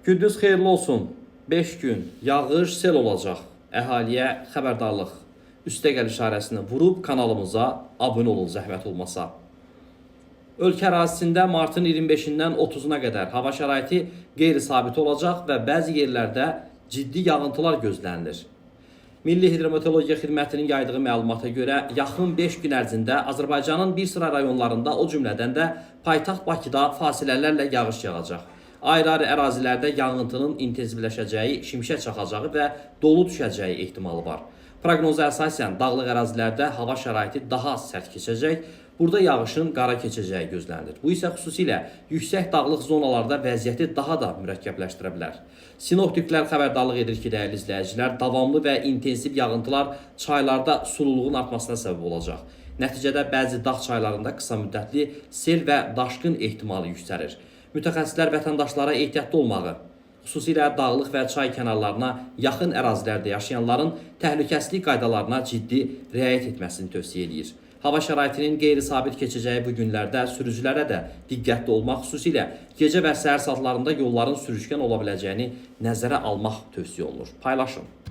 Gündüz xeyirli olsun. 5 gün yağış, sel olacaq. Əhaliyə xəbərdarlıq. Üstəgəl işarəsini vurub kanalımıza abunə olun zəhmət olmasa. Ölkə ərazisində martın 25-dən 30-una qədər hava şəraiti qeyri-sabit olacaq və bəzi yerlərdə ciddi yağıntılar gözlənilir. Milli Hidrometeorologiya Xidmətinin yaydığı məlumata görə yaxın 5 gün ərzində Azərbaycanın bir sıra rayonlarında, o cümlədən də paytaxt Bakıda fasilələrlə yağış yağacaq. Ayrı-ayrı ərazilərdə yağıntının intensivləşəcəyi, şimşək çaxacağı və dolu düşəcəyi ehtimalı var. Proqnoza əsasən dağlıq ərazilərdə hava şəraiti daha sərt keçəcək, burada yağışın qara keçəcəyi gözlənilir. Bu isə xüsusilə yüksək dağlıq zonalarda vəziyyəti daha da mürəkkəbləşdirə bilər. Sinoptiklər xəbərdarlıq edir ki, dəyərli izləyicilər, davamlı və intensiv yağıntılar çaylarda sululuğun artmasına səbəb olacaq. Nəticədə bəzi dağ çaylarında qısa müddətli sel və daşqın ehtimalı yüksəlir. Mütəxəssislər vətəndaşlara ehtiyatlı olmağı, xüsusilə dağlıq və çay kənarlarına yaxın ərazilərdə yaşayanların təhlükəsizlik qaydalarına ciddi riayət etməsini tövsiyə edir. Hava şəraitinin qeyri-sabit keçəcəyi bu günlərdə sürücülərə də diqqətli olmaq, xüsusilə gecə və səhər saatlarında yolların sürüşkən ola biləcəyini nəzərə almaq tövsiyə olunur. Paylaşın.